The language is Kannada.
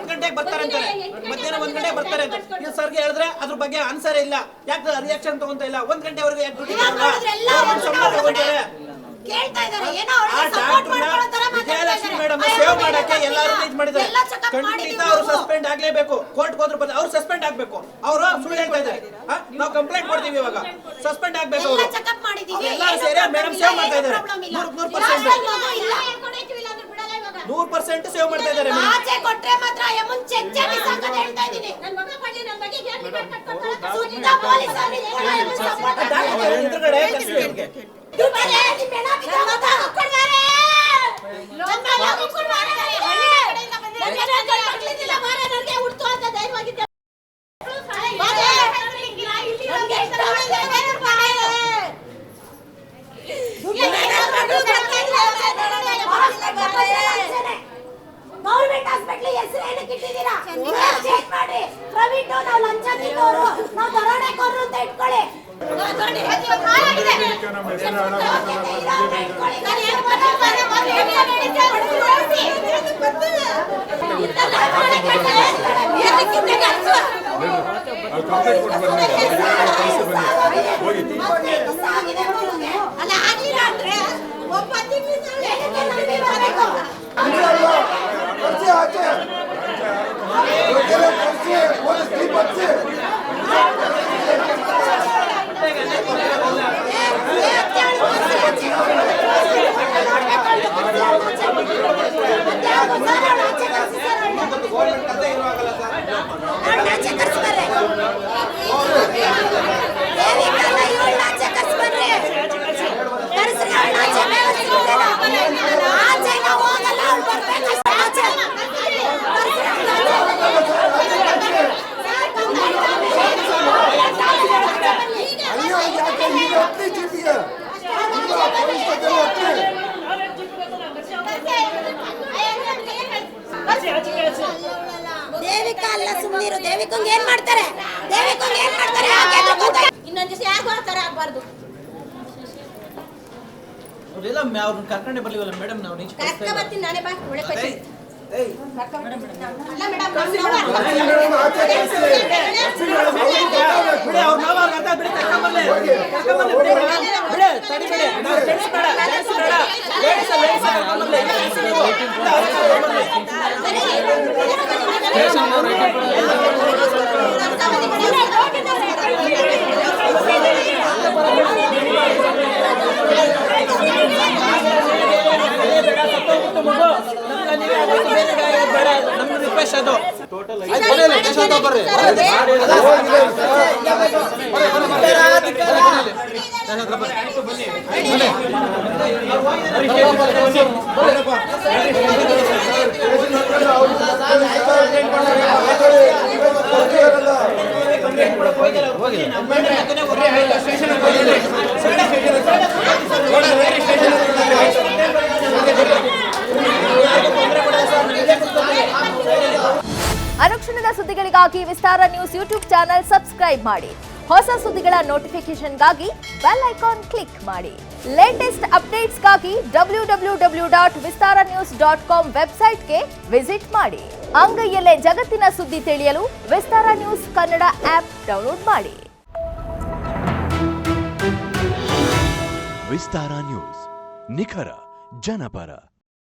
1 ಗಂಟೆಗೆ ಬರ್ತಾರೆ ಅಂತಾರೆ, ಮಧ್ಯಾಹ್ನ 1 ಗಂಟೆಗೆ ಬರ್ತಾರೆ ಅಂತ. ನೀವು ಸರ್ಗೆ ಹೇಳಿದ್ರೆ ಅದ್ರ ಬಗ್ಗೆ ಆನ್ಸರ್ ಇಲ್ಲ, ಯಾಕೆ ರಿಯಾಕ್ಷನ್ ತಗೊಂತ ಇಲ್ಲ? 1 ಗಂಟೆವರೆಗೆ ಯಾಕೆ ಡ್ಯೂಟಿ ತಗೊಂತಾರೆ? ವಿಜಯಲಕ್ಷ್ಮಿ ಮೇಡಮ್ ಸೇವ್ ಮಾಡಕ್ಕೆ ಎಲ್ಲರೂ ರೀಚ್ ಮಾಡಿದ್ದಾರೆ. ಖಂಡಿತ ಅವರು ಸಸ್ಪೆಂಡ್ ಆಗ್ಲೇಬೇಕು. ಕೋರ್ಟ್ ಹೋದ್ರು ಅವ್ರು ಸಸ್ಪೆಂಡ್ ಆಗ್ಬೇಕು. ಅವರು ಸುಳ್ಳು ಹೇಳ್ತಾ ಇದ್ದಾರೆ. ನಾವು ಕಂಪ್ಲೇಂಟ್ ಕೊಡ್ತೀವಿ, ಇವಾಗ ಸಸ್ಪೆಂಡ್ ಆಗ್ಬೇಕು. ಅವರು ಎಲ್ಲರೂ ಸೇರಿ ಮೇಡಮ್ ಸೇವ್ ಮಾಡ್ತಾ ಇದ್ದಾರೆ. 100% ಸೇವ್ ಮಾಡ್ತಾ ಇದ್ದಾರೆ. ಗೌರ್ಮೆಂಟ್ ಹಾಸ್ಪಿಟಲ್ ಹೆಸರು ಏನಕ್ಕೆ ಇಟ್ಟಿದ್ದೀರಾ? ಚೇಂಜ್ ಮಾಡಿ. ಪ್ರೈವೇಟ್ ನಾವು ಲಂಚ ತಿನ್ನೋರು, ನಾವು ದರೋಡೆಕೋರರು ಅಂತ ಇಟ್ಕೊಳ್ಳಿ. ದೇವಿಕಾ ಅಲ್ಲ, ಸುಮ್ಮನಿರು. ದೇವಿಕಂಗೆ ಏನ್ ಮಾಡ್ತಾರೆ? ದೇವಿಕಂಗೆ ಏನ್ ಮಾಡ್ತಾರೆ? ಇನ್ನೊಂದು ದಿವಸ ಯಾರು ಬರ್ತಾರೆ ಆಗಬಾರ್ದು. ಅವರೆಲ್ಲ ಅವ್ರನ್ನ ಕರ್ಕೊಂಡೆ ಬರ್ಲಿವಲ್ಲ ಮೇಡಮ್. ನಾವು ನೀಚೆ ಕರ್ಕ ಬರ್ತೀನಿ ನಾನೇ. ಬಾ ಒಳ್ಳೆ ಪಟ್ಟಿ. ಅಲ್ಲ ಮೇಡಮ್, ನಮ್ಮ ರಿಕ್ವೆಸ್ಟ್ ಅದು. ಅನುಕ್ಷಣದ ಸುದ್ದಿಗಳಿಗಾಗಿ ವಿಸ್ತಾರ ನ್ಯೂಸ್ ಯೂಟ್ಯೂಬ್ ಚಾನೆಲ್ ಸಬ್ಸ್ಕ್ರೈಬ್ ಮಾಡಿ. ಹೊಸ ಸುದ್ದಿಗಳ ನೋಟಿಫಿಕೇಶನ್ಗಾಗಿ ಬೆಲ್ ಐಕಾನ್ ಕ್ಲಿಕ್ ಮಾಡಿ. ಲೇಟೆಸ್ಟ್ ಅಪ್ಡೇಟ್ಸ್ಗಾಗಿ www.vistaranews.com ವೆಬ್ಸೈಟ್ಗೆ ವಿಸಿಟ್ ಮಾಡಿ. ಅಂಗೈಯಲ್ಲೇ ಜಗತ್ತಿನ ಸುದ್ದಿ ತಿಳಿಯಲು ವಿಸ್ತಾರ ನ್ಯೂಸ್ ಕನ್ನಡ ಆಪ್ ಡೌನ್ಲೋಡ್ ಮಾಡಿ. ವಿಸ್ತಾರ ನ್ಯೂಸ್, ನಿಖರ ಜನಪರ.